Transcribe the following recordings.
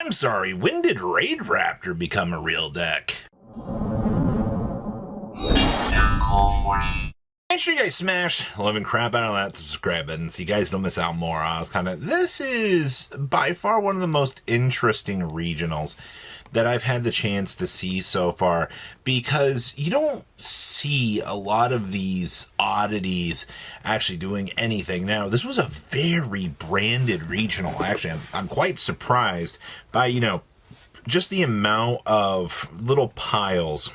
I'm sorry, when did Raidraptor become a real deck? Make sure you guys smash loving crap out of that subscribe button so you guys don't miss out more. This is by far one of the most interesting regionals that I've had the chance to see so far, because you don't see a lot of these oddities actually doing anything. Now, this was a very branded regional. Actually, I'm quite surprised by, just the amount of little piles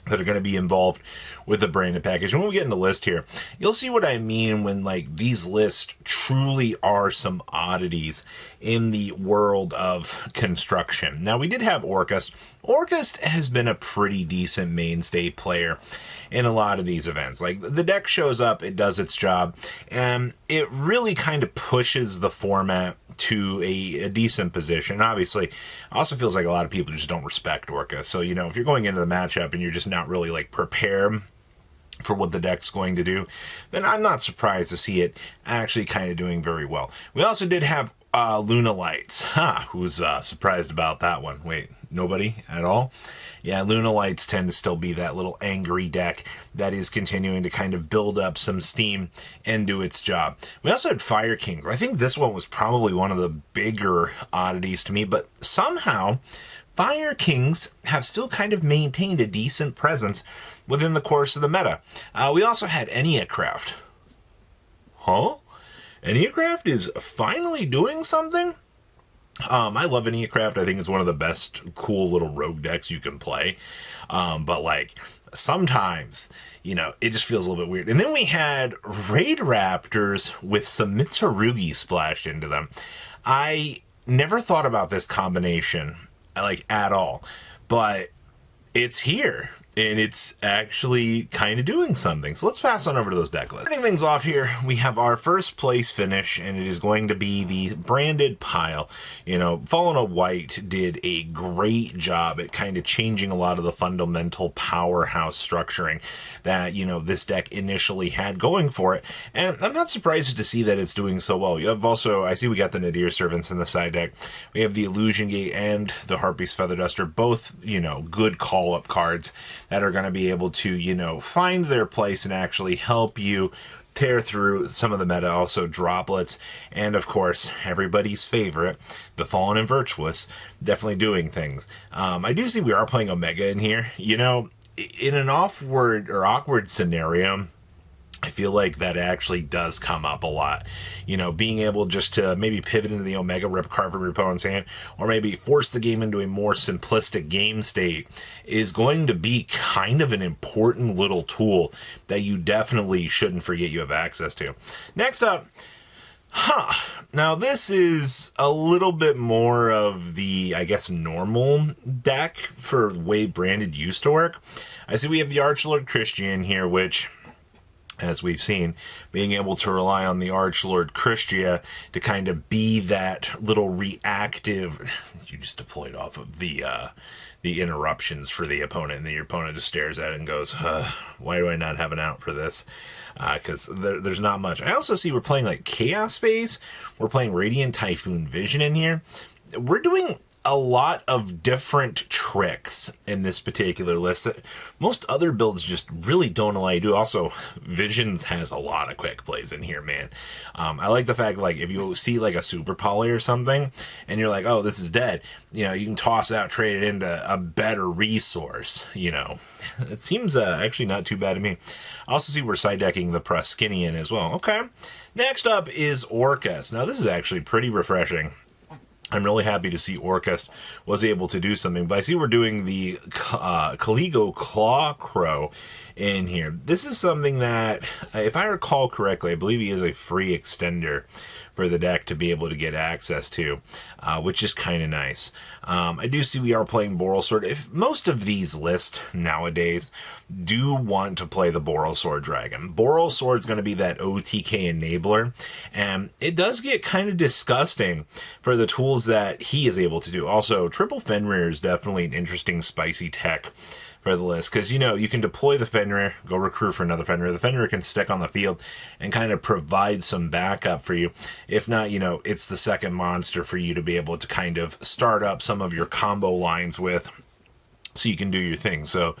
that are going to be involved with the branded package. And when we get in the list here, you'll see what I mean when these lists truly are some oddities in the world of construction. Now, we did have Orcust. Orcust has been a pretty decent mainstay player in a lot of these events. The deck shows up, it does its job, and it really kind of pushes the format to a decent position. Obviously, also feels like a lot of people just don't respect Orca. So, if you're going into the matchup and you're just not really prepared for what the deck's going to do, then I'm not surprised to see it actually kind of doing very well. We also did have Luna Lights. Who's surprised about that one? Wait, nobody at all? Yeah, Luna Lights tend to still be that little angry deck that is continuing to kind of build up some steam and do its job. We also had Fire King. I think this one was probably one of the bigger oddities to me, but somehow Fire Kings have still kind of maintained a decent presence within the course of the meta. We also had Enneacraft. Huh? Enneacraft is finally doing something? I love Enneacraft. I think it's one of the best cool little rogue decks you can play. But sometimes, it just feels a little bit weird. And then we had Raidraptors with some Mitsurugi splashed into them. I never thought about this combination, at all. But it's here. And it's actually kind of doing something. So let's pass on over to those deck lists. Starting things off here, we have our first place finish, and it is going to be the branded pile. Fallen of White did a great job at kind of changing a lot of the fundamental powerhouse structuring that, this deck initially had going for it. And I'm not surprised to see that it's doing so well. You have also, I see we got the Nadir Servants in the side deck. We have the Illusion Gate and the Harpy's Feather Duster, both, good call-up cards that are going to be able to, find their place and actually help you tear through some of the meta. Also Droplets, and of course, everybody's favorite, the Fallen and Virtuous, definitely doing things. I do see we are playing Omega in here. In an awkward scenario, I feel like that actually does come up a lot. Being able just to maybe pivot into the Omega, rip card from your opponent's hand, or maybe force the game into a more simplistic game state is going to be kind of an important little tool that you definitely shouldn't forget you have access to. Next up, now this is a little bit more of the, normal deck for the way branded used to work. I see we have the Archlord Christian here, which, as we've seen, being able to rely on the Archlord Christia to kind of be that little reactive, you just deployed off of the interruptions for the opponent, and then your opponent just stares at it and goes, why do I not have an out for this? Because there's not much. I also see we're playing Chaos Space, we're playing Radiant Typhoon Vision in here. We're doing a lot of different tricks in this particular list that most other builds just really don't allow you to do. Also, Visions has a lot of quick plays in here, man. I like the fact, if you see a Super Poly or something, and you're like, oh, this is dead, you can toss it out, trade it into a better resource, It seems actually not too bad to me. I also see we're side decking the Praskinian as well. Okay. Next up is Orcust. Now, this is actually pretty refreshing. I'm really happy to see Orcust was able to do something, but I see we're doing the Caligo Claw Crow in here. This is something that, if I recall correctly, I believe he is a free extender for the deck to be able to get access to, which is kind of nice. I do see we are playing Boral Sword. If most of these lists nowadays do want to play the Boral Sword Dragon. Boral Sword's going to be that OTK enabler, and it does get kind of disgusting for the tools that he is able to do. Also, Triple Fenrir is definitely an interesting spicy tech for the list. Because, you can deploy the Fenrir, go recruit for another Fenrir. The Fenrir can stick on the field and kind of provide some backup for you. If not, it's the second monster for you to be able to kind of start up some of your combo lines with, so you can do your thing. So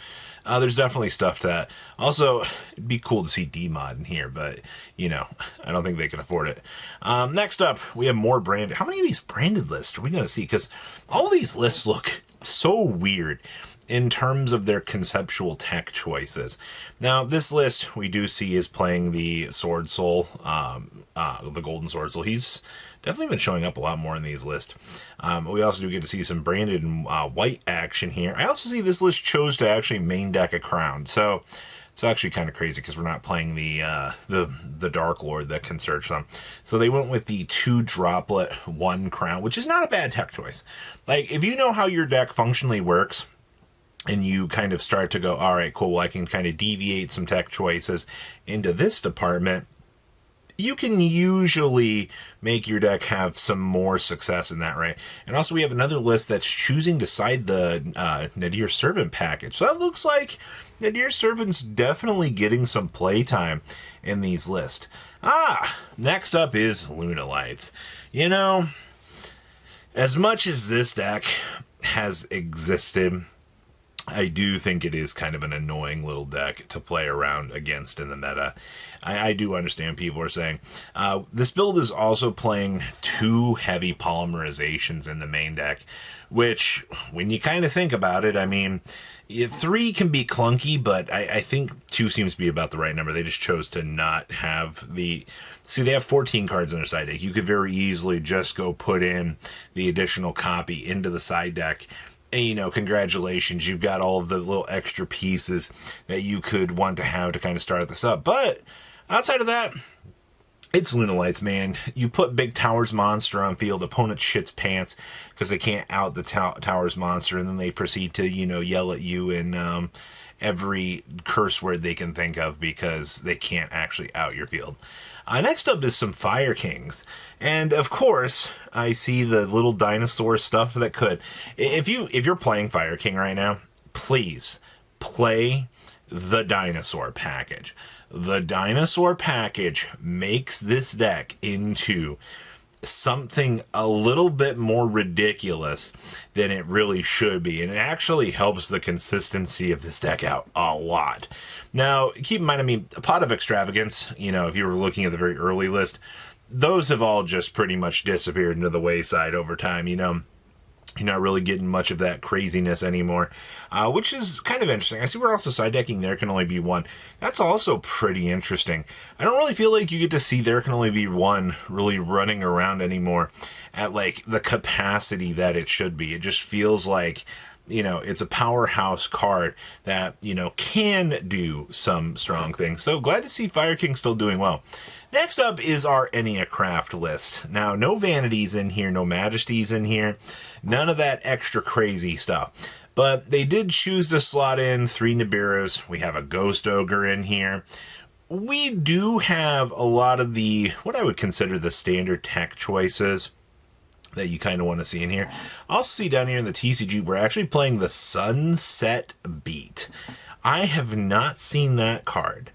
there's definitely stuff to that. Also, it'd be cool to see D-Mod in here, but, I don't think they can afford it. Next up, we have more branded. How many of these branded lists are we going to see? Because all these lists look so weird in terms of their conceptual tech choices. Now, this list we do see is playing the Sword Soul, the Golden Sword Soul. He's definitely been showing up a lot more in these lists. We also do get to see some branded and white action here. I also see this list chose to actually main deck a Crown. So it's actually kind of crazy because we're not playing the Dark Lord that can search them. So they went with the 2-droplet 1 Crown, which is not a bad tech choice. Like, if you know how your deck functionally works, and you kind of start to go, all right, cool, well, I can kind of deviate some tech choices into this department, you can usually make your deck have some more success in that, right? And also we have another list that's choosing to side the Nadir Servant package. So that looks like Nadir Servant's definitely getting some playtime in these lists. Next up is Luna Lights. As much as this deck has existed, I do think it is kind of an annoying little deck to play around against in the meta. I do understand people are saying. This build is also playing 2 heavy polymerizations in the main deck, which, when you kind of think about it, 3 can be clunky, but I think 2 seems to be about the right number. They just chose to not have the... See, they have 14 cards in their side deck. You could very easily just go put in the additional copy into the side deck. And, congratulations, you've got all of the little extra pieces that you could want to have to kind of start this up. But outside of that, it's Luna Lights, man. You put Big Towers Monster on field, opponent shits pants because they can't out the Towers Monster, and then they proceed to, yell at you in every curse word they can think of because they can't actually out your field. Next up is some Fire Kings. And of course, I see the little dinosaur stuff that could. If you're playing Fire King right now, please play the dinosaur package. The dinosaur package makes this deck into something a little bit more ridiculous than it really should be, and it actually helps the consistency of this deck out a lot. Now, keep in mind, a Pot of Extravagance, if you were looking at the very early list, those have all just pretty much disappeared into the wayside over time. You're not really getting much of that craziness anymore, which is kind of interesting. I see we're also side decking There Can Only Be One. That's also pretty interesting. I don't really feel like you get to see There Can Only Be One really running around anymore at like the capacity that it should be. It just feels like, it's a powerhouse card that, can do some strong things. So glad to see Fire King still doing well. Next up is our Enneacraft list. Now, no Vanities in here, no Majesties in here, none of that extra crazy stuff. But they did choose to slot in 3 Nibiru's. We have a Ghost Ogre in here. We do have a lot of the, what I would consider the standard tech choices that you kind of want to see in here. Also see down here in the TCG, we're actually playing the Sunset Beat. I have not seen that card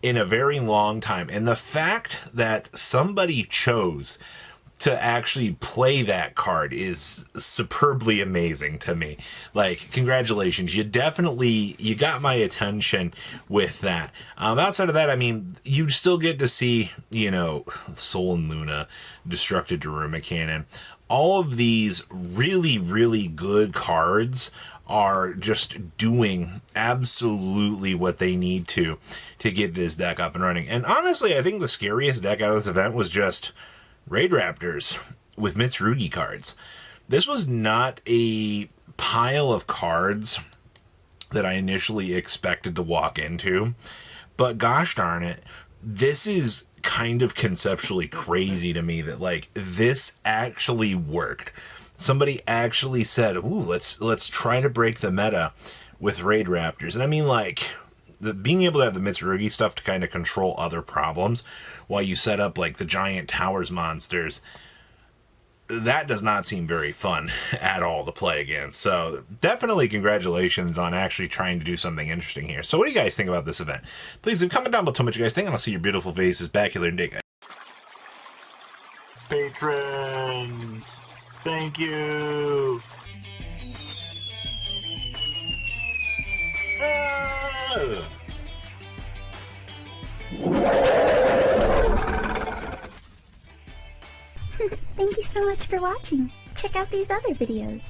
in a very long time. And the fact that somebody chose to actually play that card is superbly amazing to me. Like, congratulations. You got my attention with that. Outside of that, you still get to see, Soul and Luna, Destructed Daruma Cannon. All of these really, really good cards are just doing absolutely what they need to get this deck up and running. And honestly, I think the scariest deck out of this event was just Raidraptors with Mitsurugi cards. This was not a pile of cards that I initially expected to walk into, but gosh darn it, this is kind of conceptually crazy to me that like this actually worked. Somebody actually said, ooh, let's try to break the meta with Raidraptors. And being able to have the Mitsurugi stuff to kind of control other problems while you set up like the giant towers monsters, that does not seem very fun at all to play against. So definitely congratulations on actually trying to do something interesting here. So what do you guys think about this event? Please leave a comment down below what you guys think, and I'll see your beautiful faces back here in a day, guys. Patrons, thank you. Thank you so much for watching. Check out these other videos.